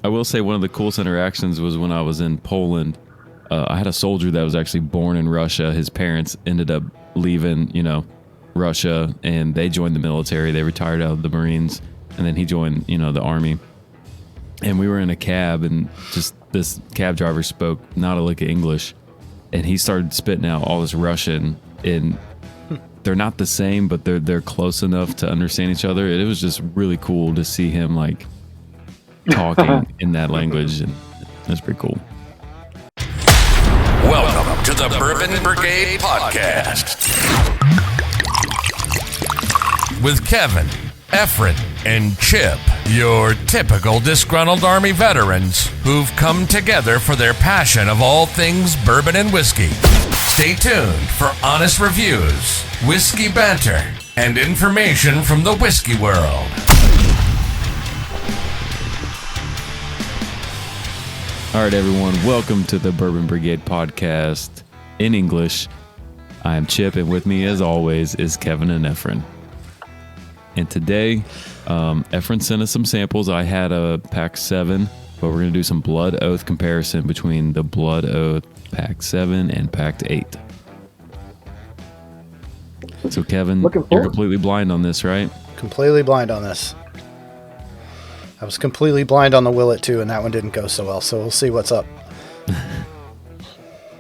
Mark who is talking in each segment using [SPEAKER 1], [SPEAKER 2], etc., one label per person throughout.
[SPEAKER 1] I will say one of the coolest interactions was when I was in Poland. I had a soldier that was actually born in Russia. His parents ended up leaving, Russia, and they joined the military. They retired out of the Marines, and then he joined, the army. And we were in a cab, and just this cab driver spoke not a lick of English, and he started spitting out all this Russian, and they're not the same, but they're close enough to understand each other. It was just really cool to see him like talking in that language, and that's pretty cool.
[SPEAKER 2] Welcome to the Bourbon Brigade podcast with Kevin, Efren, and Chip, your typical disgruntled Army veterans who've come together for their passion of all things bourbon and whiskey. Stay tuned for honest reviews, whiskey banter, and information from the whiskey world.
[SPEAKER 1] All right, everyone, welcome to the Bourbon Brigade podcast in English. I am Chip, and with me, as always, is Kevin and Efren. And today, Efren sent us some samples. I had a Pack 7, but we're going to do some Blood Oath comparison between the Blood Oath Pack 7 and Pack 8. So, Kevin, you're completely blind on this, right?
[SPEAKER 3] Completely blind on this. I was completely blind on the Willet too, and that one didn't go so well. So we'll see what's up.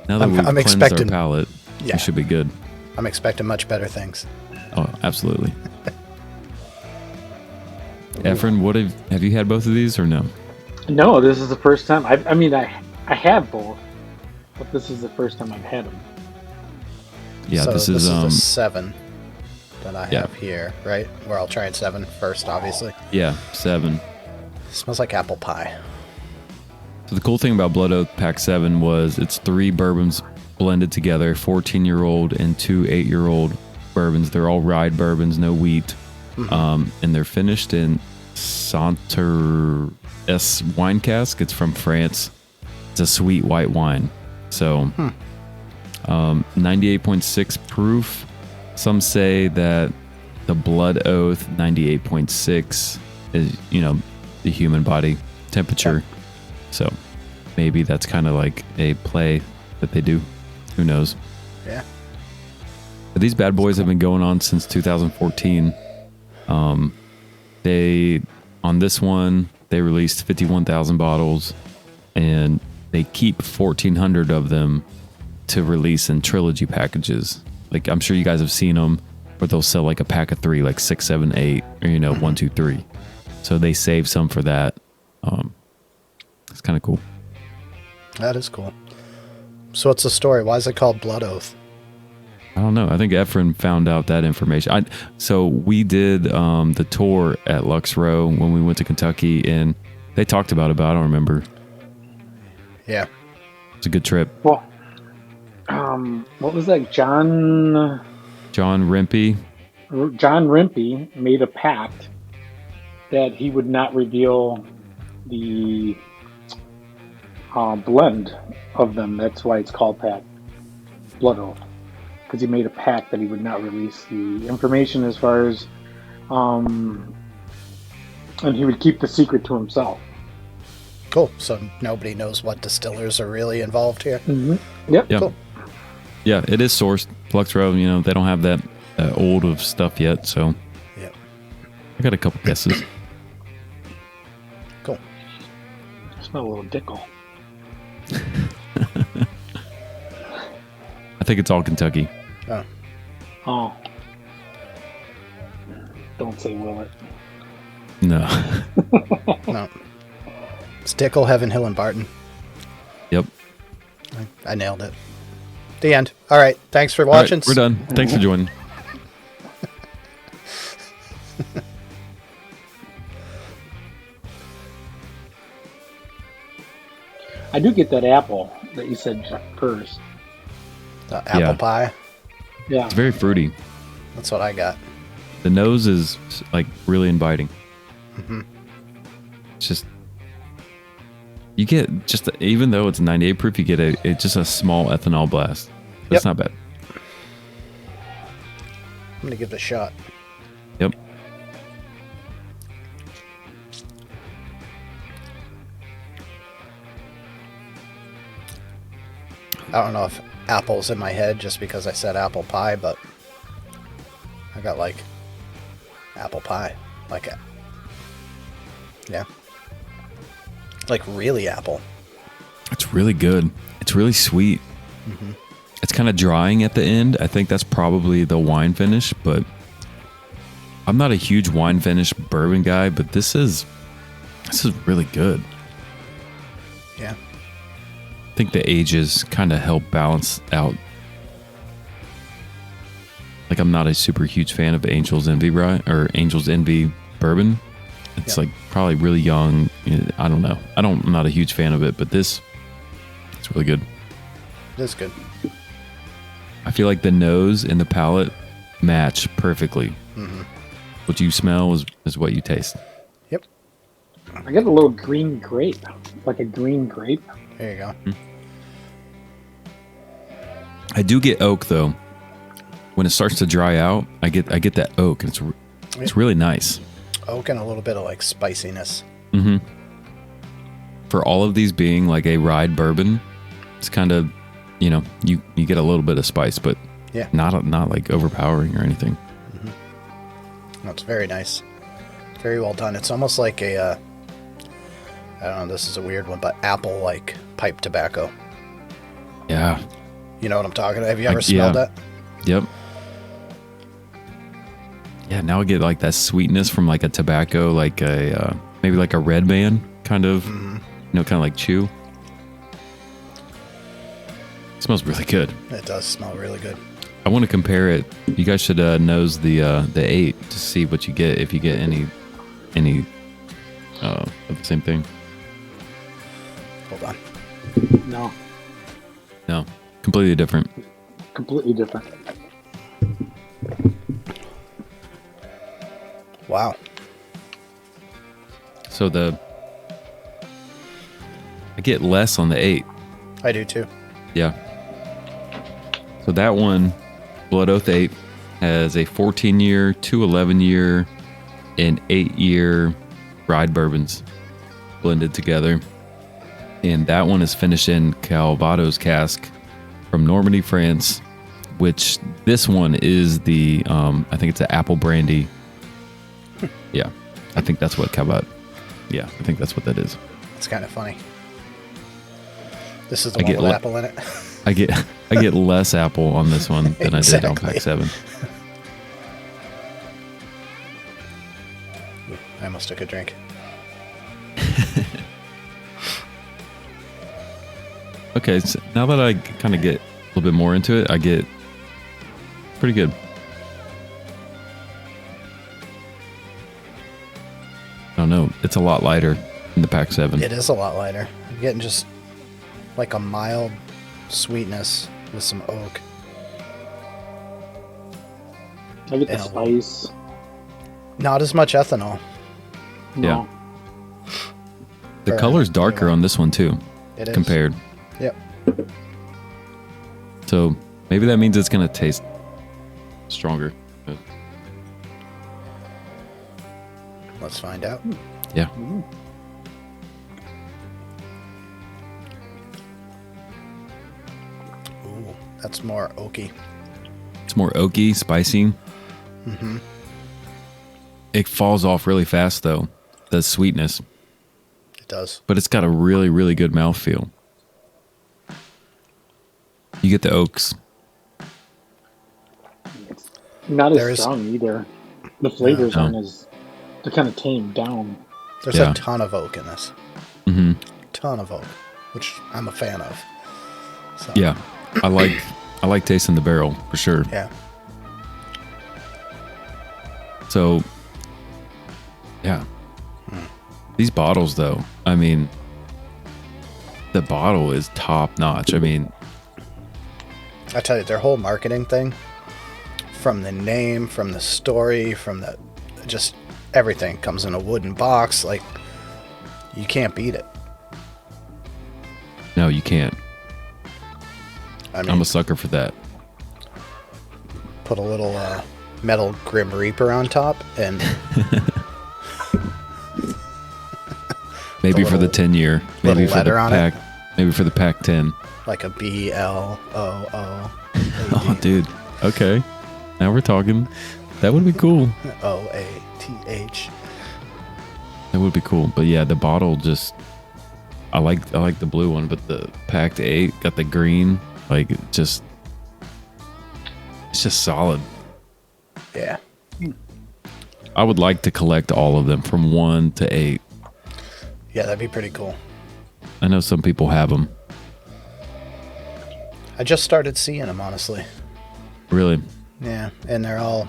[SPEAKER 1] Now that we've cleansed our palate, we should be good.
[SPEAKER 3] I'm expecting much better things.
[SPEAKER 1] Oh, absolutely. Efren, have you had both of these or no?
[SPEAKER 4] No, this is the first time. I have both, but this is the first time I've had them.
[SPEAKER 1] Yeah,
[SPEAKER 3] so
[SPEAKER 1] this is
[SPEAKER 3] the 7 that I have here, right? Where I'll try 7 first, obviously.
[SPEAKER 1] Yeah, 7.
[SPEAKER 3] Smells like apple pie.
[SPEAKER 1] So the cool thing about Blood Oath Pack 7 was it's 3 bourbons blended together, 14-year-old and 2 8-year-old bourbons. They're all rye bourbons, no wheat. Mm-hmm. And they're finished in Santerre wine cask. It's from France. It's a sweet white wine. So 98.6 proof. Some say that the Blood Oath 98.6 is, the human body temperature. So maybe that's kind of like a play that they do. Who knows?
[SPEAKER 3] Yeah.
[SPEAKER 1] But these bad boys have been going on since 2014. On this one, they released 51,000 bottles, and they keep 1,400 of them to release in trilogy packages. Like, I'm sure you guys have seen them, where they'll sell like a pack of 3, like 6, 7, 8, or 1, 2, 3. So they save some for that. It's kind of cool.
[SPEAKER 3] That is cool. So what's the story? Why is it called Blood Oath?
[SPEAKER 1] I don't know. I think Efren found out that information. So we did the tour at Lux Row when we went to Kentucky, and they talked about it, but I don't remember.
[SPEAKER 3] Yeah.
[SPEAKER 1] It's a good trip.
[SPEAKER 4] Well, what was that? John
[SPEAKER 1] Rempe.
[SPEAKER 4] John Rempe made a pact that he would not reveal the blend of them. That's why it's called Blood Oath. Because he made a pact that he would not release the information as far as, and he would keep the secret to himself.
[SPEAKER 3] Cool. So nobody knows what distillers are really involved here.
[SPEAKER 4] Mm-hmm. Yep.
[SPEAKER 1] Yeah.
[SPEAKER 3] Cool.
[SPEAKER 1] Yeah, it is sourced. Lux Row, they don't have that old of stuff yet, so.
[SPEAKER 3] Yep.
[SPEAKER 1] I got a couple guesses.
[SPEAKER 3] Cool.
[SPEAKER 4] I smell a little dickle.
[SPEAKER 1] I think it's all Kentucky.
[SPEAKER 4] Oh. Don't say Willet.
[SPEAKER 1] No.
[SPEAKER 3] No. It's Dickel, Heaven Hill, and Barton.
[SPEAKER 1] Yep.
[SPEAKER 3] I nailed it. The end. All right. Thanks for watching.
[SPEAKER 1] All right, we're done. Thanks for joining.
[SPEAKER 4] I do get that apple that you said first.
[SPEAKER 3] The apple pie.
[SPEAKER 4] Yeah.
[SPEAKER 1] It's very fruity.
[SPEAKER 3] That's what I got.
[SPEAKER 1] The nose is like really inviting.
[SPEAKER 3] Mm-hmm.
[SPEAKER 1] It's just, you get just, even though it's 98 proof, you get just a small ethanol blast. That's not bad.
[SPEAKER 3] I'm going to give it a shot.
[SPEAKER 1] Yep.
[SPEAKER 3] I don't know if apple's in my head just because I said apple pie, but I got like apple pie. Like, yeah. Like really apple.
[SPEAKER 1] It's really good. It's really sweet.
[SPEAKER 3] Mm-hmm.
[SPEAKER 1] It's kind of drying at the end. I think that's probably the wine finish, but I'm not a huge wine finish bourbon guy, but this is really good.
[SPEAKER 3] Yeah.
[SPEAKER 1] I think the ages kind of help balance out. Like, I'm not a super huge fan of Angel's Envy Angel's Envy bourbon. It's like probably really young. I don't know. I'm not a huge fan of it, but it's really good.
[SPEAKER 3] It is good.
[SPEAKER 1] I feel like the nose and the palate match perfectly.
[SPEAKER 3] Mm-hmm.
[SPEAKER 1] What you smell is what you taste.
[SPEAKER 3] Yep.
[SPEAKER 4] I get a little green grape, like a green grape.
[SPEAKER 3] There you go.
[SPEAKER 1] I do get oak though. When it starts to dry out, I get that oak, and it's really nice.
[SPEAKER 3] Oak and a little bit of like spiciness.
[SPEAKER 1] Mm-hmm. For all of these being like a rye bourbon, it's kind of, you get a little bit of spice, but
[SPEAKER 3] yeah,
[SPEAKER 1] not like overpowering or anything.
[SPEAKER 3] Mm-hmm. No, it's very nice. Very well done. It's almost like I don't know, this is a weird one, but apple like pipe tobacco.
[SPEAKER 1] Yeah.
[SPEAKER 3] You know what I'm talking about? Have you ever smelled that?
[SPEAKER 1] Yep. Yeah, now I get like that sweetness from like a tobacco, like a maybe like a Red Man kind of, kind of like chew. It smells really good.
[SPEAKER 3] It does smell really good.
[SPEAKER 1] I want to compare it. You guys should nose the 8 to see what you get, if you get any of the same thing.
[SPEAKER 3] Hold on.
[SPEAKER 1] No, completely different.
[SPEAKER 4] Completely different.
[SPEAKER 3] Wow.
[SPEAKER 1] So I get less on the 8.
[SPEAKER 3] I do too.
[SPEAKER 1] Yeah. So that one, Blood Oath 8, has a 14-year, 2 11-year, and 8-year rye bourbons blended together. And that one is finished in Calvados cask from Normandy, France, which this one is the, I think it's an apple brandy. Yeah. I think that's what I think that's what that is.
[SPEAKER 3] It's kind of funny. This is the one with apple in it.
[SPEAKER 1] I get less apple on this one than I did on Pack 7.
[SPEAKER 3] I almost took a drink.
[SPEAKER 1] Okay, so now that I kind of get a little bit more into it, I get pretty good. I don't know. It's a lot lighter than the Pack 7.
[SPEAKER 3] It is a lot lighter. I'm getting just like a mild sweetness with some oak.
[SPEAKER 4] I get the spice.
[SPEAKER 3] Not as much ethanol.
[SPEAKER 4] No.
[SPEAKER 1] Yeah. The color's darker on this one too.
[SPEAKER 3] It is.
[SPEAKER 1] Compared.
[SPEAKER 3] Yep.
[SPEAKER 1] So maybe that means it's going to taste stronger.
[SPEAKER 3] Let's find out.
[SPEAKER 1] Yeah.
[SPEAKER 3] Ooh, that's more oaky.
[SPEAKER 1] It's more oaky, spicy.
[SPEAKER 3] Mm-hmm.
[SPEAKER 1] It falls off really fast though, the sweetness.
[SPEAKER 3] It does.
[SPEAKER 1] But it's got a really, really good mouthfeel. You get the oaks.
[SPEAKER 4] It's not as strong either. The flavors aren't as... They're kind of tamed down.
[SPEAKER 3] There's a ton of oak in this.
[SPEAKER 1] Mm-hmm.
[SPEAKER 3] Ton of oak, which I'm a fan of. So.
[SPEAKER 1] Yeah, I like tasting the barrel for sure.
[SPEAKER 3] Yeah.
[SPEAKER 1] So, yeah. These bottles, though, I mean, the bottle is top notch. I mean,
[SPEAKER 3] I tell you, their whole marketing thing, from the name, from the story, from the just everything, comes in a wooden box. Like, you can't beat it.
[SPEAKER 1] No, you can't.
[SPEAKER 3] I mean,
[SPEAKER 1] I'm a sucker for that.
[SPEAKER 3] Put a little metal Grim Reaper on top, and
[SPEAKER 1] maybe for the 10-year, maybe for the pack, Maybe for the pack 10.
[SPEAKER 3] Like a BLOO.
[SPEAKER 1] Oh, dude. Okay. Now we're talking. That would be cool.
[SPEAKER 3] OATH.
[SPEAKER 1] That would be cool. But yeah, the bottle just... I like the blue one, but the packed 8 got the green. Like, it's just solid.
[SPEAKER 3] Yeah.
[SPEAKER 1] I would like to collect all of them from 1 to 8.
[SPEAKER 3] Yeah, that'd be pretty cool.
[SPEAKER 1] I know some people have them.
[SPEAKER 3] I just started seeing them, honestly.
[SPEAKER 1] Really?
[SPEAKER 3] Yeah, and they're all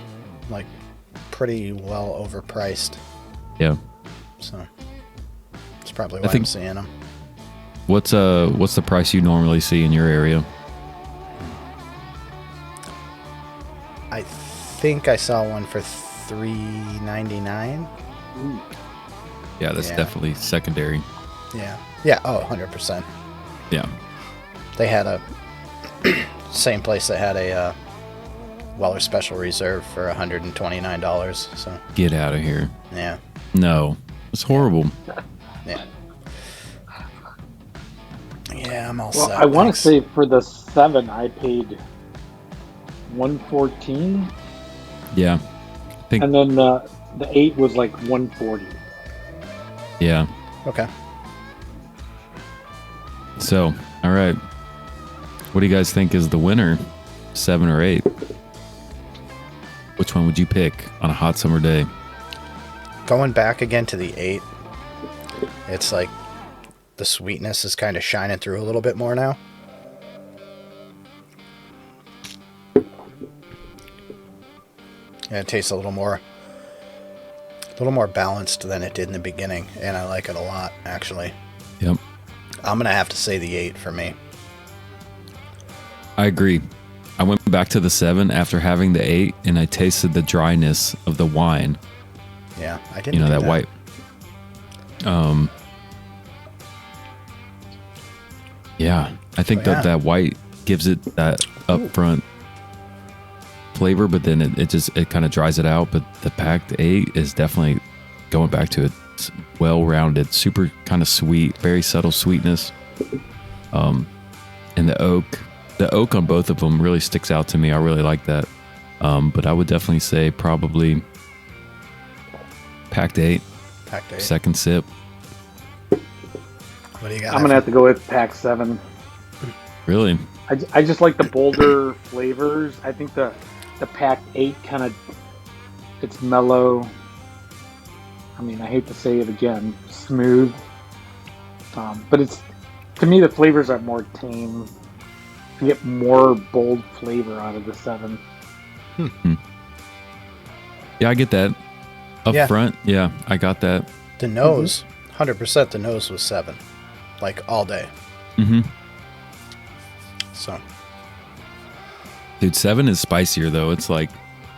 [SPEAKER 3] like pretty well overpriced.
[SPEAKER 1] Yeah.
[SPEAKER 3] So that's probably why
[SPEAKER 1] think-
[SPEAKER 3] I'm seeing them.
[SPEAKER 1] What's the price you normally see in your area?
[SPEAKER 3] I think I saw one for $3.99.
[SPEAKER 1] Yeah, that's
[SPEAKER 3] Yeah.
[SPEAKER 1] definitely secondary.
[SPEAKER 3] Yeah. Yeah. Oh, 100%.
[SPEAKER 1] Yeah.
[SPEAKER 3] They had a same place that had a Weller Special Reserve for $129. So
[SPEAKER 1] Get out of here.
[SPEAKER 3] yeah,
[SPEAKER 1] No. It's horrible.
[SPEAKER 3] yeah, yeah. I'm all
[SPEAKER 4] Well,
[SPEAKER 3] set.
[SPEAKER 4] I want to
[SPEAKER 3] thanks.
[SPEAKER 4] say for the 7, I paid $114,
[SPEAKER 1] Yeah. I think
[SPEAKER 4] and then the 8 was like $140.
[SPEAKER 1] yeah.
[SPEAKER 3] Okay.
[SPEAKER 1] So, all right. What do you guys think is the winner? 7 or 8? Which one would you pick on a hot summer day?
[SPEAKER 3] Going back again to the 8, it's like the sweetness is kind of shining through a little bit more now. And it tastes a little more balanced than it did in the beginning, and I like it a lot, actually.
[SPEAKER 1] Yep.
[SPEAKER 3] I'm gonna have to say the 8 for me.
[SPEAKER 1] I agree. I went back to the 7 after having the 8, and I tasted the dryness of the wine.
[SPEAKER 3] Yeah, I didn't.
[SPEAKER 1] You know,
[SPEAKER 3] do
[SPEAKER 1] that white. Yeah, I think
[SPEAKER 3] Oh, yeah.
[SPEAKER 1] that white gives it that upfront flavor, but then it kind of dries it out. But the packed 8 is definitely going back to it. It's well-rounded, super kind of sweet, very subtle sweetness. And the oak on both of them really sticks out to me. I really like that. But I would definitely say probably packed 8,
[SPEAKER 3] Packed 8.
[SPEAKER 1] second sip.
[SPEAKER 3] What do you got?
[SPEAKER 4] I'm gonna have to go with pack 7.
[SPEAKER 1] Really?
[SPEAKER 4] I just like the bolder flavors. I think the pack 8 kind of, it's mellow. I mean, I hate to say it again, smooth. But it's, to me, the flavors are more tame. You get more bold flavor out of the 7.
[SPEAKER 1] Yeah, I get that. Up
[SPEAKER 3] Yeah.
[SPEAKER 1] front, yeah, I got that.
[SPEAKER 3] The nose, 100%. The nose was 7, like all day.
[SPEAKER 1] Mm-hmm.
[SPEAKER 3] So
[SPEAKER 1] Dude, 7 is spicier though. It's like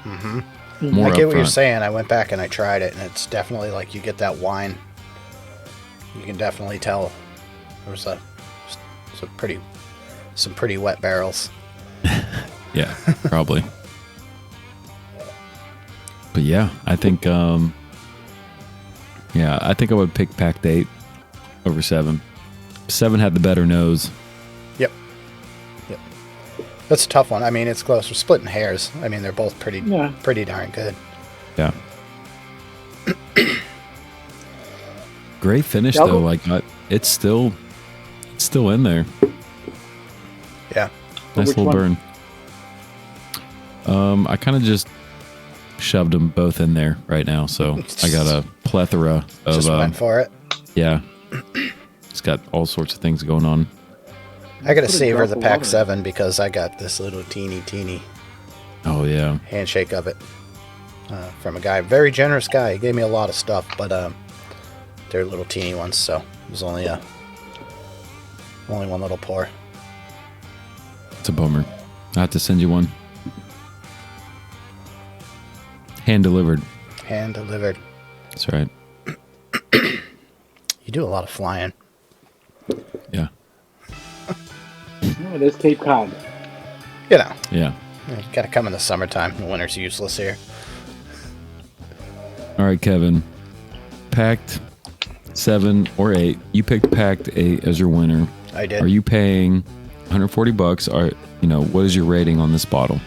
[SPEAKER 1] more
[SPEAKER 3] I get what you're
[SPEAKER 1] upfront.
[SPEAKER 3] saying. I went back and I tried it, and it's definitely like you get that wine. You can definitely tell there's some pretty wet barrels.
[SPEAKER 1] Yeah, probably. But yeah, I think I would pick packed 8 over 7. 7 had the better nose.
[SPEAKER 3] Yep. That's a tough one. I mean, it's close. We're splitting hairs. I mean, they're both pretty darn good.
[SPEAKER 1] Yeah. Great finish
[SPEAKER 4] Yeah,
[SPEAKER 1] though. Like it's still in there.
[SPEAKER 3] Yeah.
[SPEAKER 1] Nice
[SPEAKER 4] Which
[SPEAKER 1] little
[SPEAKER 4] one?
[SPEAKER 1] burn. I kind of just shoved them both in there right now, so I got a plethora of
[SPEAKER 3] Just went for it.
[SPEAKER 1] yeah. It's got all sorts of things going on.
[SPEAKER 3] I gotta
[SPEAKER 4] Put a
[SPEAKER 3] savor
[SPEAKER 4] drop
[SPEAKER 3] the
[SPEAKER 4] of
[SPEAKER 3] pack
[SPEAKER 4] water.
[SPEAKER 3] 7 because I got this little teeny
[SPEAKER 1] Oh yeah.
[SPEAKER 3] handshake of it from a guy, very generous guy. He gave me a lot of stuff, but they're little teeny ones, so it was only one little pour.
[SPEAKER 1] It's a bummer. I have to send you one. Hand delivered.
[SPEAKER 3] Hand delivered.
[SPEAKER 1] That's right.
[SPEAKER 3] You do a lot of flying.
[SPEAKER 1] Yeah.
[SPEAKER 4] Oh, it is Cape Cod.
[SPEAKER 3] You know,
[SPEAKER 1] Yeah.
[SPEAKER 3] you gotta come in the summertime. The winter's useless here.
[SPEAKER 1] All right, Kevin. Packed 7 or 8. You picked packed 8 as your winner.
[SPEAKER 3] I did.
[SPEAKER 1] Are you paying $140? Or, what is your rating on this bottle?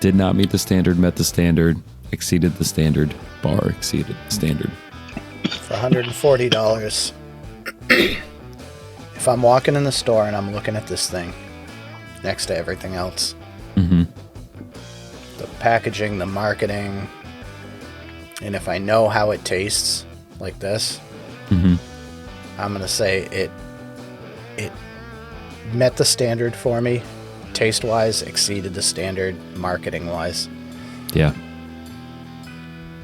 [SPEAKER 1] Did not meet the standard, met the standard, exceeded the standard, bar exceeded the standard.
[SPEAKER 3] For $140. If I'm walking in the store and I'm looking at this thing next to everything else,
[SPEAKER 1] Mm-hmm.
[SPEAKER 3] the packaging, the marketing, and if I know how it tastes like this,
[SPEAKER 1] Mm-hmm.
[SPEAKER 3] I'm going to say it met the standard for me. Taste-wise, exceeded the standard. Marketing-wise.
[SPEAKER 1] Yeah.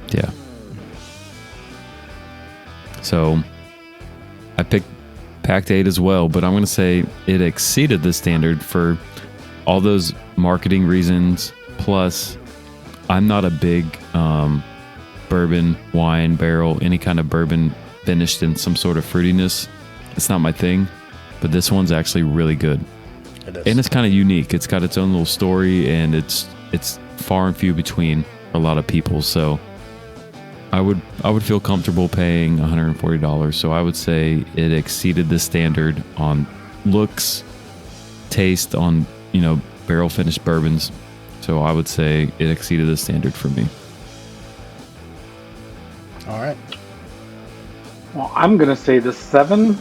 [SPEAKER 1] Yeah. So, I picked Pact 8 as well, but I'm going to say it exceeded the standard for all those marketing reasons. Plus, I'm not a big bourbon, wine, barrel, any kind of bourbon finished in some sort of fruitiness. It's not my thing, but this one's actually really good.
[SPEAKER 3] It is.
[SPEAKER 1] And it's kind of unique. It's got its own little story, and it's far and few between for a lot of people. So I would feel comfortable paying $140. So I would say it exceeded the standard on looks, taste, on barrel finished bourbons. So I would say it exceeded the standard for me.
[SPEAKER 3] All right.
[SPEAKER 4] Well, I'm going to say the 7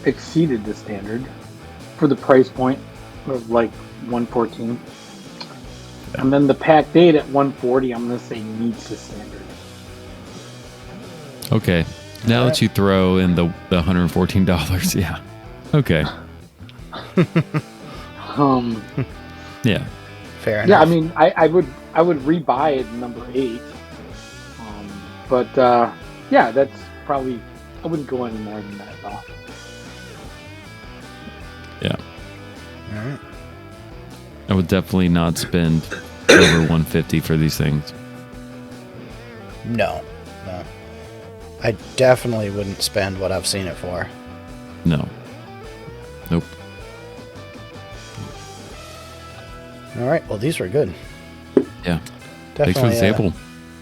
[SPEAKER 4] exceeded the standard for the price point of like 114.
[SPEAKER 1] Yeah.
[SPEAKER 4] And then the Pact 8 at 140, I'm going to say meets the standard.
[SPEAKER 1] Okay. Now that you throw in the $114, yeah. Okay. Yeah.
[SPEAKER 3] Fair enough.
[SPEAKER 4] Yeah, I mean, I would rebuy it number 8. But yeah, that's probably, I wouldn't go any more than that at all.
[SPEAKER 1] Yeah.
[SPEAKER 3] All right.
[SPEAKER 1] I would definitely not spend over $150 for these things.
[SPEAKER 3] No. I definitely wouldn't spend what I've seen it for.
[SPEAKER 1] No. Nope.
[SPEAKER 3] All right. Well, these were good.
[SPEAKER 1] Yeah.
[SPEAKER 3] Definitely.
[SPEAKER 1] Thanks for the sample,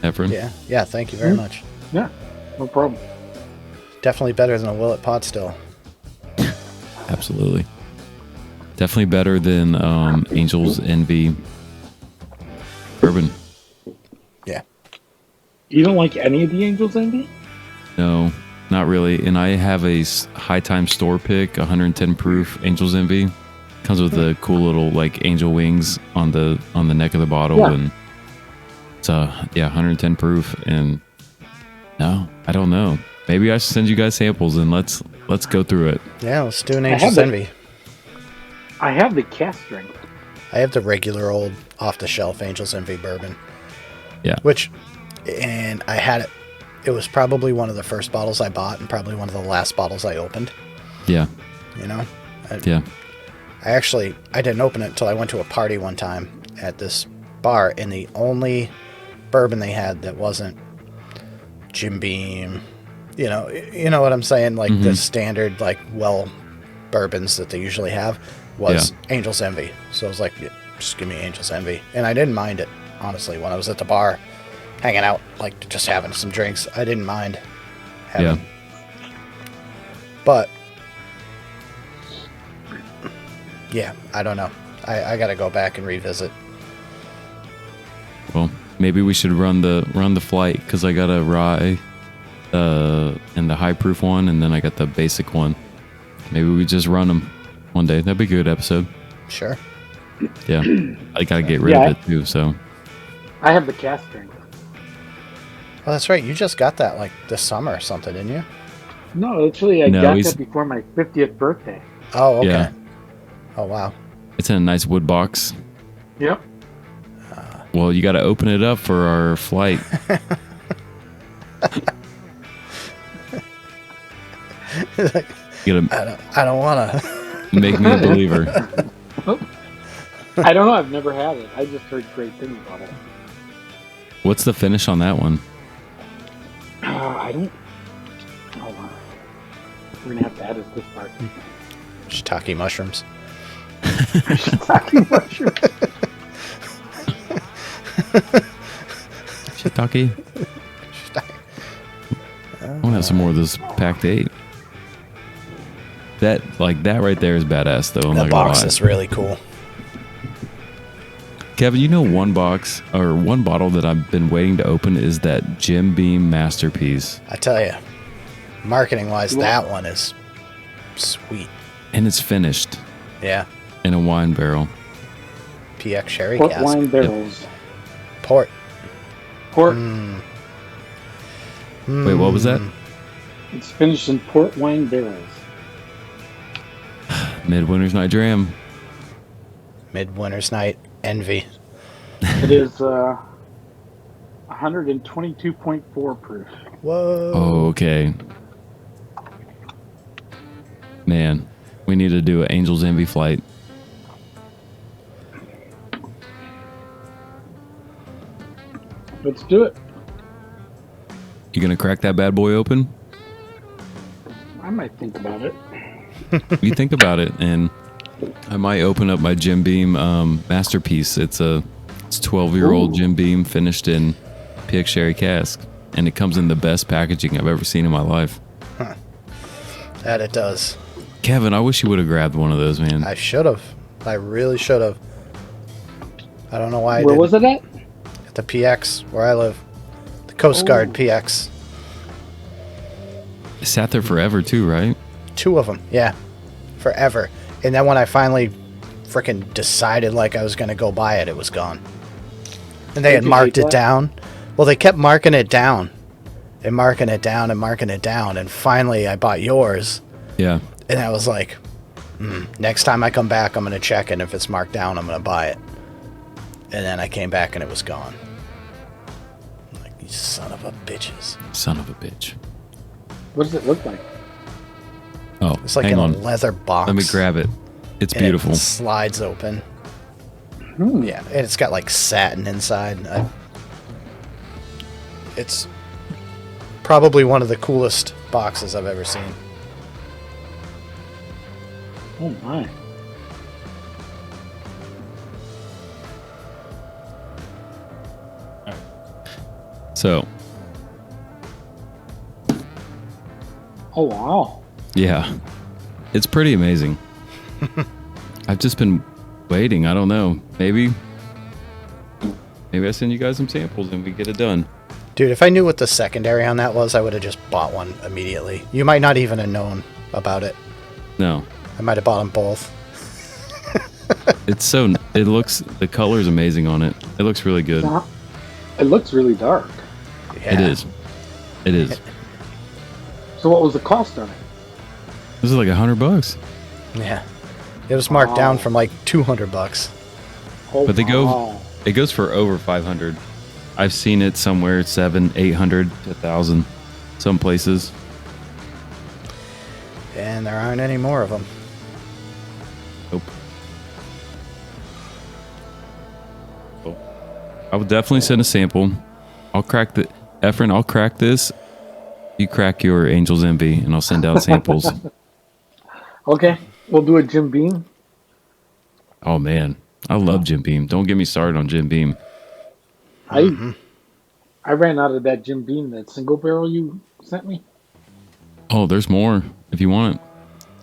[SPEAKER 1] Efren.
[SPEAKER 3] Yeah. Thank you very much.
[SPEAKER 4] Yeah, no problem.
[SPEAKER 3] Definitely better than a Willet Pot Still.
[SPEAKER 1] Absolutely. Definitely better than Angel's Envy bourbon.
[SPEAKER 3] Yeah.
[SPEAKER 4] You don't like any of the Angel's Envy?
[SPEAKER 1] No, not really. And I have a High Time store pick, 110 proof Angel's Envy. Comes with the cool little like angel wings on the neck of the bottle, and it's 110 proof. And no, I don't know. Maybe I should send you guys samples and let's go through it.
[SPEAKER 3] Yeah, let's do an Angel's Envy.
[SPEAKER 4] I have the cast strength.
[SPEAKER 3] I have the regular old off-the-shelf Angel's Envy bourbon.
[SPEAKER 1] Yeah.
[SPEAKER 3] And I had it. It was probably one of the first bottles I bought and probably one of the last bottles I opened.
[SPEAKER 1] Yeah.
[SPEAKER 3] I didn't open it until I went to a party one time at this bar, and the only bourbon they had that wasn't Jim Beam, you know what I'm saying? Like the standard, like, bourbons that they usually have was Angel's Envy. So I was like, just give me Angel's Envy. And I didn't mind it, honestly, when I was at the bar hanging out, like just having some drinks. I didn't mind having. But yeah, I don't know. I got to go back and revisit.
[SPEAKER 1] Well, maybe we should run the flight, because I got a rye and the high proof one, and then I got the basic one. Maybe we just run them one day. That'd be a good episode.
[SPEAKER 3] Sure.
[SPEAKER 1] Yeah, I gotta get rid of it too. So
[SPEAKER 4] I have the cast strength.
[SPEAKER 3] Oh, that's right. You just got that like this summer or something, didn't you?
[SPEAKER 4] No, actually, I got that before my 50th birthday.
[SPEAKER 3] Oh, okay.
[SPEAKER 1] Yeah.
[SPEAKER 3] Oh, wow.
[SPEAKER 1] It's in a nice wood box.
[SPEAKER 4] Yep.
[SPEAKER 1] Well, you got to open it up for our flight. You gotta
[SPEAKER 3] I don't want to.
[SPEAKER 1] make me a believer.
[SPEAKER 4] I don't know. I've never had it. I just heard great things about it.
[SPEAKER 1] What's the finish on that one?
[SPEAKER 4] I don't. Hold on. We're gonna have to edit this part.
[SPEAKER 3] Shiitake mushrooms.
[SPEAKER 4] Shiitake mushroom.
[SPEAKER 1] Shiitake? I want to have some more of this Pact 8. That right there is badass though. I'm
[SPEAKER 3] The
[SPEAKER 1] not gonna
[SPEAKER 3] box
[SPEAKER 1] lie.
[SPEAKER 3] is really cool.
[SPEAKER 1] Kevin, you know one box or one bottle that I've been waiting to open is that Jim Beam Masterpiece.
[SPEAKER 3] I tell you, marketing wise, that one is sweet.
[SPEAKER 1] And it's finished
[SPEAKER 3] Yeah.
[SPEAKER 1] in a wine barrel.
[SPEAKER 3] PX sherry
[SPEAKER 4] Port
[SPEAKER 3] cask.
[SPEAKER 4] wine barrels.
[SPEAKER 3] Port.
[SPEAKER 4] Port.
[SPEAKER 1] Wait, what was that?
[SPEAKER 4] It's finished in port wine barrels.
[SPEAKER 1] Midwinter's Night Dram.
[SPEAKER 3] Midwinter's Night Envy.
[SPEAKER 4] It is 122.4 proof.
[SPEAKER 3] Whoa.
[SPEAKER 1] Oh, okay. Man, we need to do an Angel's Envy flight.
[SPEAKER 4] Let's do it.
[SPEAKER 1] You gonna crack that bad boy open?
[SPEAKER 4] I might think about it.
[SPEAKER 1] You think about it, and I might open up my Jim Beam Masterpiece. It's 12-year-old Jim Beam finished in PX sherry cask, and it comes in the best packaging I've ever seen in my life.
[SPEAKER 3] That it does.
[SPEAKER 1] Kevin, I wish you would have grabbed one of those, man.
[SPEAKER 3] I should have. I really should have. I don't know why I
[SPEAKER 4] Where
[SPEAKER 3] didn't.
[SPEAKER 4] was it at?
[SPEAKER 3] At the PX, where I live. The Coast Guard PX.
[SPEAKER 1] It sat there forever too, right?
[SPEAKER 3] 2 of them, yeah. Forever. And then when I finally freaking decided like I was going to go buy it, it was gone. And they had
[SPEAKER 4] you
[SPEAKER 3] marked
[SPEAKER 4] hate
[SPEAKER 3] it
[SPEAKER 4] that?
[SPEAKER 3] down. Well, they kept marking it down. And marking it down and marking it down. And finally I bought yours.
[SPEAKER 1] Yeah.
[SPEAKER 3] And I was like, next time I come back, I'm going to check. And if it's marked down, I'm going to buy it. And then I came back and it was gone. I'm like, you son of a bitches.
[SPEAKER 1] Son of a bitch.
[SPEAKER 4] What does it look like?
[SPEAKER 1] Oh,
[SPEAKER 3] It's like
[SPEAKER 1] hang
[SPEAKER 3] in
[SPEAKER 1] on.
[SPEAKER 3] a leather box.
[SPEAKER 1] Let me grab it. It's
[SPEAKER 3] and
[SPEAKER 1] beautiful.
[SPEAKER 3] It slides open. Yeah, and it's got like satin inside. It's probably one of the coolest boxes I've ever seen.
[SPEAKER 4] Oh my.
[SPEAKER 1] So,
[SPEAKER 4] Oh wow.
[SPEAKER 1] yeah. It's pretty amazing. I've just been waiting. I don't know. Maybe I send you guys some samples and we get it done.
[SPEAKER 3] Dude, if I knew what the secondary on that was, I would have just bought one immediately. You might not even have known about it.
[SPEAKER 1] No.
[SPEAKER 3] I might have bought them both.
[SPEAKER 1] The color's amazing on it. It looks really good.
[SPEAKER 4] It looks really dark.
[SPEAKER 3] Yeah.
[SPEAKER 1] It is. It is.
[SPEAKER 4] So what was the cost on it?
[SPEAKER 1] This is like $100.
[SPEAKER 3] Yeah. It was marked down from like $200.
[SPEAKER 4] Oh,
[SPEAKER 1] But
[SPEAKER 4] wow.
[SPEAKER 1] it goes for over 500. I've seen it somewhere 700, 800 to 1,000 some places.
[SPEAKER 3] And there aren't any more of them.
[SPEAKER 1] Nope. Cool. I would definitely send a sample. I'll crack this. You crack your Angel's Envy and I'll send out samples.
[SPEAKER 4] Okay, we'll do a Jim Beam.
[SPEAKER 1] Oh man, I love Jim Beam. Don't get me started on Jim Beam.
[SPEAKER 4] I ran out of that Jim Beam, that single barrel you sent me.
[SPEAKER 1] Oh, there's more if you want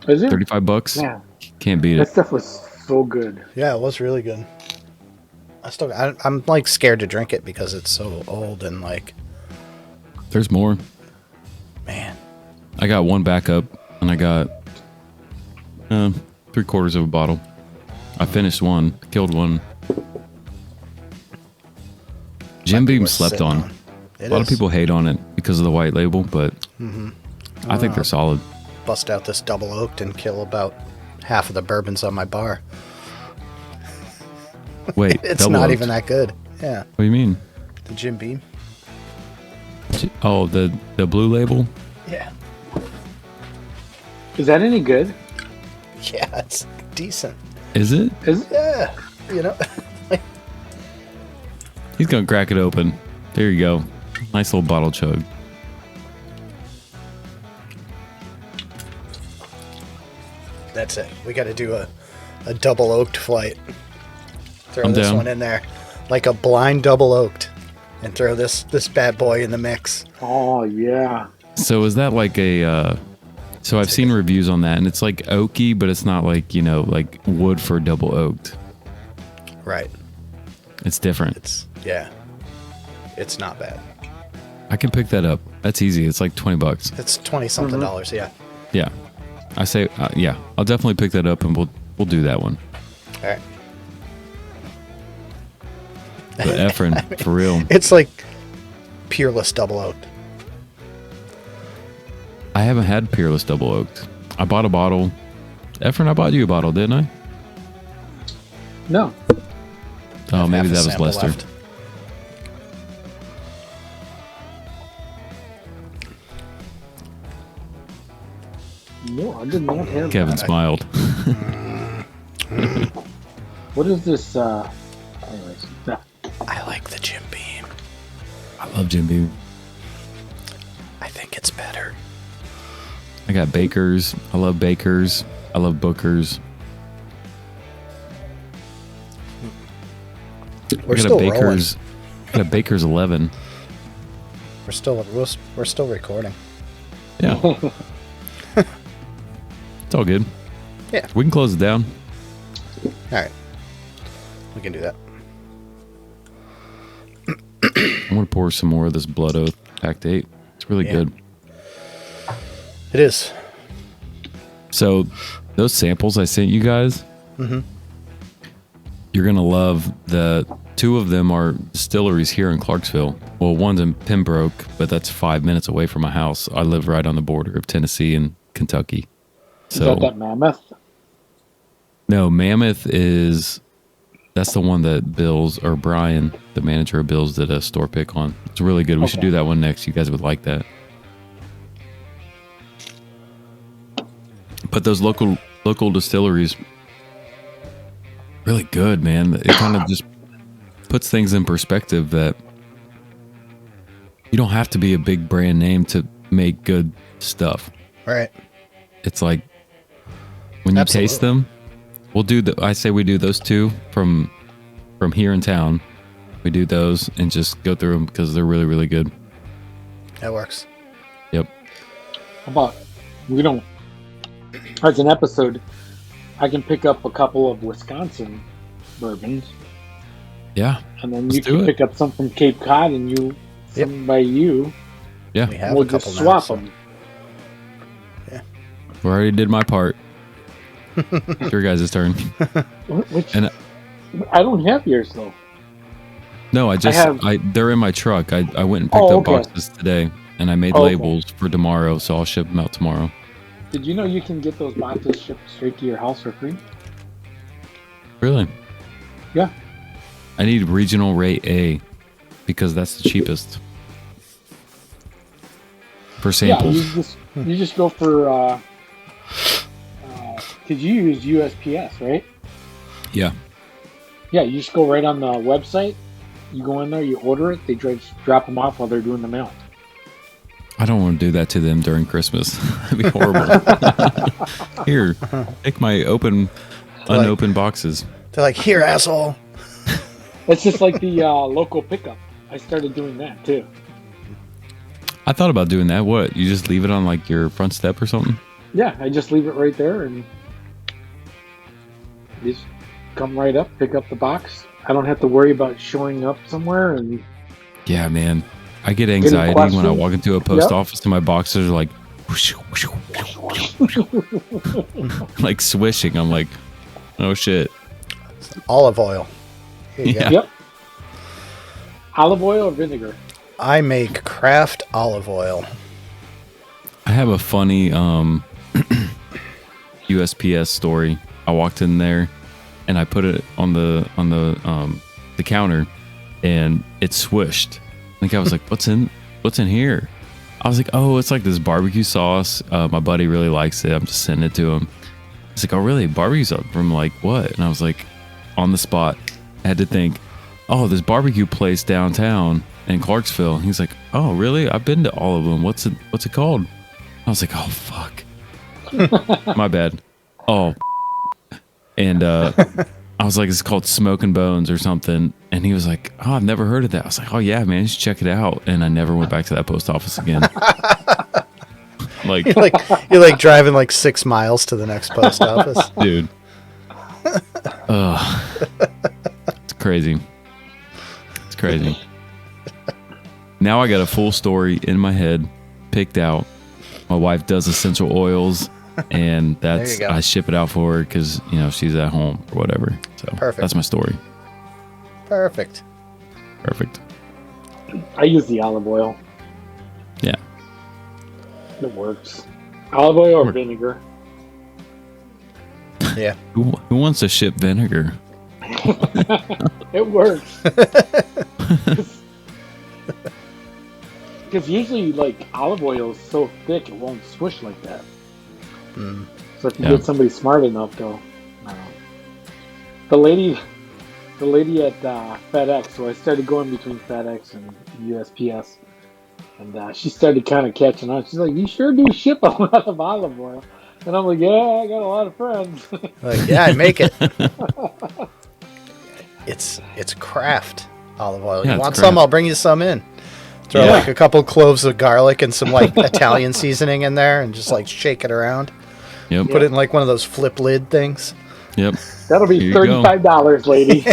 [SPEAKER 1] it.
[SPEAKER 4] Is it?
[SPEAKER 1] $35.
[SPEAKER 4] Yeah,
[SPEAKER 1] Can't beat
[SPEAKER 4] that
[SPEAKER 1] it.
[SPEAKER 4] stuff was so good.
[SPEAKER 3] Yeah, it was really good. I'm like scared to drink it because it's so old and like,
[SPEAKER 1] There's more.
[SPEAKER 3] man.
[SPEAKER 1] I got one backup and I got 3/4 of a bottle. I finished one, killed one. Jim Beam
[SPEAKER 3] worth
[SPEAKER 1] slept
[SPEAKER 3] sitting
[SPEAKER 1] on.
[SPEAKER 3] It
[SPEAKER 1] A lot of
[SPEAKER 3] is.
[SPEAKER 1] people hate on it because of the white label, but I think they're solid.
[SPEAKER 3] Bust out this double oaked and kill about half of the bourbons on my bar.
[SPEAKER 1] Wait,
[SPEAKER 3] It's
[SPEAKER 1] double
[SPEAKER 3] not
[SPEAKER 1] oaked?
[SPEAKER 3] even that good. Yeah,
[SPEAKER 1] What do you mean?
[SPEAKER 3] the Jim Beam.
[SPEAKER 1] Oh, the blue label?
[SPEAKER 3] Yeah,
[SPEAKER 4] Is that any good?
[SPEAKER 3] yeah, it's decent.
[SPEAKER 1] Is it?
[SPEAKER 4] Is
[SPEAKER 3] Yeah, you know.
[SPEAKER 1] He's gonna crack it open. There you go. Nice little bottle chug.
[SPEAKER 3] That's it. We got to do a double oaked flight. Throw
[SPEAKER 1] I'm
[SPEAKER 3] this
[SPEAKER 1] down.
[SPEAKER 3] one in there, like a blind double oaked, and throw this bad boy in the mix.
[SPEAKER 4] Oh yeah.
[SPEAKER 1] So is that like a So I've seen reviews on that, and it's like oaky, but it's not like, like wood for double oaked.
[SPEAKER 3] Right.
[SPEAKER 1] It's different.
[SPEAKER 3] It's not bad.
[SPEAKER 1] I can pick that up. That's easy. It's like $20.
[SPEAKER 3] It's 20 something dollars. Yeah.
[SPEAKER 1] Yeah. I say, yeah, I'll definitely pick that up, and we'll do that one.
[SPEAKER 3] All right.
[SPEAKER 1] But Efren, for real.
[SPEAKER 3] It's like Peerless double oaked.
[SPEAKER 1] I haven't had Peerless double oaked. I bought a bottle. Efren, I bought you a bottle, didn't I?
[SPEAKER 4] No.
[SPEAKER 1] Oh, maybe
[SPEAKER 3] Half a
[SPEAKER 1] that was
[SPEAKER 3] sample
[SPEAKER 1] Lester.
[SPEAKER 3] left.
[SPEAKER 4] No, I did not have
[SPEAKER 1] Kevin
[SPEAKER 4] that.
[SPEAKER 1] smiled.
[SPEAKER 4] What is this? Anyways, no.
[SPEAKER 3] I like the Jim Beam.
[SPEAKER 1] I love Jim Beam.
[SPEAKER 3] I think it's better.
[SPEAKER 1] I got Bakers. I love Bakers. I love Bookers.
[SPEAKER 3] We're
[SPEAKER 1] I got
[SPEAKER 3] still
[SPEAKER 1] a
[SPEAKER 3] rolling.
[SPEAKER 1] Baker's. I got a Baker's 11.
[SPEAKER 3] We're still recording.
[SPEAKER 1] Yeah. It's all good.
[SPEAKER 3] Yeah.
[SPEAKER 1] We can close it down.
[SPEAKER 3] All right. We can do that.
[SPEAKER 1] I'm going to pour some more of this Blood Oath Pact 8. It's really good.
[SPEAKER 3] It is.
[SPEAKER 1] So, those samples I sent you guys, you're going to love the two of them are distilleries here in Clarksville. Well, one's in Pembroke, but that's 5 minutes away from my house. I live right on the border of Tennessee and Kentucky.
[SPEAKER 4] Is that Mammoth?
[SPEAKER 1] No, Mammoth that's the one that Bill's, or Brian, the manager of Bill's, did a store pick on. It's really good. We should do that one next. You guys would like that. But those local distilleries, really good, man. It kind of just puts things in perspective that you don't have to be a big brand name to make good stuff.
[SPEAKER 3] Right.
[SPEAKER 1] It's like when you taste them, I say we do those two from here in town. We do those and just go through them because they're really, really good.
[SPEAKER 3] That works.
[SPEAKER 1] Yep.
[SPEAKER 4] How about as an episode, I can pick up a couple of Wisconsin bourbons.
[SPEAKER 1] Yeah.
[SPEAKER 4] And then
[SPEAKER 1] Let's
[SPEAKER 4] you
[SPEAKER 1] do
[SPEAKER 4] can
[SPEAKER 1] it.
[SPEAKER 4] pick up some from Cape Cod and some by you.
[SPEAKER 1] Yeah.
[SPEAKER 3] We have
[SPEAKER 4] We'll
[SPEAKER 3] a couple
[SPEAKER 4] just swap
[SPEAKER 3] now. So.
[SPEAKER 4] them.
[SPEAKER 1] We already did my part. Your guys' turn.
[SPEAKER 4] Which
[SPEAKER 1] And
[SPEAKER 4] I don't have yours though.
[SPEAKER 1] no, they're in my truck. I went and picked up boxes today, and I made labels for tomorrow, so I'll ship them out tomorrow.
[SPEAKER 4] Did you know you can get those boxes shipped straight to your house for free?
[SPEAKER 1] Really?
[SPEAKER 4] Yeah.
[SPEAKER 1] I need regional rate A because that's the cheapest for samples.
[SPEAKER 4] Yeah, you just go for because you use USPS, right?
[SPEAKER 1] Yeah.
[SPEAKER 4] Yeah, you just go right on the website. You go in there, you order it. They drop them off while they're doing the mail.
[SPEAKER 1] I don't want to do that to them during Christmas. That'd be horrible. Here, take my unopened boxes.
[SPEAKER 3] They're like, here, asshole.
[SPEAKER 4] It's just like the local pickup. I started doing that too.
[SPEAKER 1] I thought about doing that. What? You just leave it on like your front step or something?
[SPEAKER 4] Yeah, I just leave it right there and just come right up, pick up the box. I don't have to worry about showing up somewhere and
[SPEAKER 1] Yeah, man. I get anxiety when I
[SPEAKER 4] questions.
[SPEAKER 1] walk into a post office and my boxes are like whoosh, whoosh, whoosh, whoosh, whoosh. Like swishing. I'm like, oh shit.
[SPEAKER 3] Olive oil. Here you
[SPEAKER 1] Yeah.
[SPEAKER 3] go.
[SPEAKER 4] Yep. Olive oil or vinegar?
[SPEAKER 3] I make craft olive oil.
[SPEAKER 1] I have a funny USPS story. I walked in there and I put it on the counter and it swished. I think I was like, what's in here? I was like, oh, it's like this barbecue sauce. My buddy really likes it. I'm just sending it to him. He's like, oh, really? Barbecue sauce? From like, what? And I was like, on the spot, I had to think, oh, this barbecue place downtown in Clarksville. He's like, oh, really? I've been to all of them. What's it called? I was like, oh, fuck. My bad. Oh. And I was like, it's called Smoking Bones or something. And he was like, oh, I've never heard of that. I was like, oh, yeah, man, you should check it out. And I never went back to that post office again. Like,
[SPEAKER 3] You're like driving like 6 miles to the next post office.
[SPEAKER 1] dude. It's crazy. It's crazy. Now I got a full story in my head, picked out. My wife does essential oils, and that's
[SPEAKER 3] There you go.
[SPEAKER 1] I ship it out for her because she's at home or whatever. So
[SPEAKER 3] Perfect.
[SPEAKER 1] That's my story.
[SPEAKER 3] Perfect.
[SPEAKER 1] Perfect.
[SPEAKER 4] I use the olive oil.
[SPEAKER 1] Yeah.
[SPEAKER 4] It works. Olive oil or vinegar.
[SPEAKER 3] Yeah.
[SPEAKER 1] Who wants to ship vinegar?
[SPEAKER 4] It works. Because usually, like, olive oil is so thick it won't swish like that. So if you get somebody smart enough, they'll. I don't know. The lady at FedEx. So I started going between FedEx and USPS, and she started kind of catching on. She's like, "You sure do ship a lot of olive oil," and I'm like, "Yeah, I got a lot of friends."
[SPEAKER 3] Like, yeah, I make it. It's craft olive oil.
[SPEAKER 1] Yeah,
[SPEAKER 3] You
[SPEAKER 1] it's
[SPEAKER 3] want
[SPEAKER 1] craft.
[SPEAKER 3] some? I'll bring you some in. Throw like a couple cloves of garlic and some like Italian seasoning in there, and just like shake it around.
[SPEAKER 1] Yep.
[SPEAKER 3] Put it in like one of those flip lid things.
[SPEAKER 1] Yep.
[SPEAKER 4] That'll be
[SPEAKER 1] Here you go.
[SPEAKER 4] $35, lady.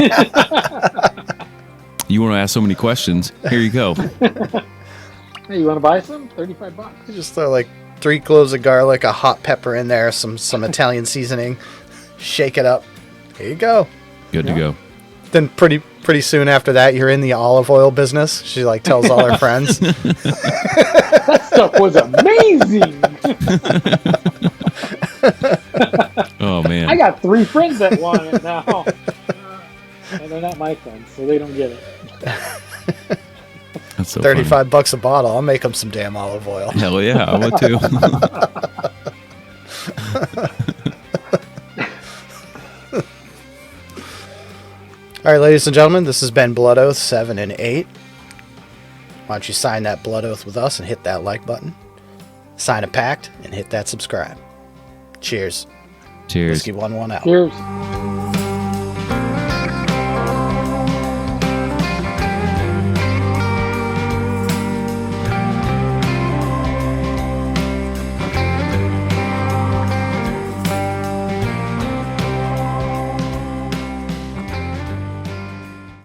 [SPEAKER 1] You want to ask so many questions? Here you go.
[SPEAKER 4] Hey, you want to buy some? $35.
[SPEAKER 3] You just throw like 3 cloves of garlic, a hot pepper in there, some Italian seasoning. Shake it up. Here you go.
[SPEAKER 1] Good to go.
[SPEAKER 3] Then pretty soon after that, you're in the olive oil business. She like tells all her friends.
[SPEAKER 4] That stuff was amazing.
[SPEAKER 1] Oh man.
[SPEAKER 4] I got 3 friends that want it now. And they're not my friends, so they don't get it.
[SPEAKER 1] That's so funny.
[SPEAKER 3] $35 a bottle. I'll make them some damn olive oil.
[SPEAKER 1] Hell yeah, I would too.
[SPEAKER 3] All right, ladies and gentlemen, this has been Blood Oath 7 and 8. Why don't you sign that Blood Oath with us and hit that like button? Sign a pact and hit that subscribe. Cheers.
[SPEAKER 1] Cheers.
[SPEAKER 3] Whiskey 1-1 out.
[SPEAKER 4] Cheers.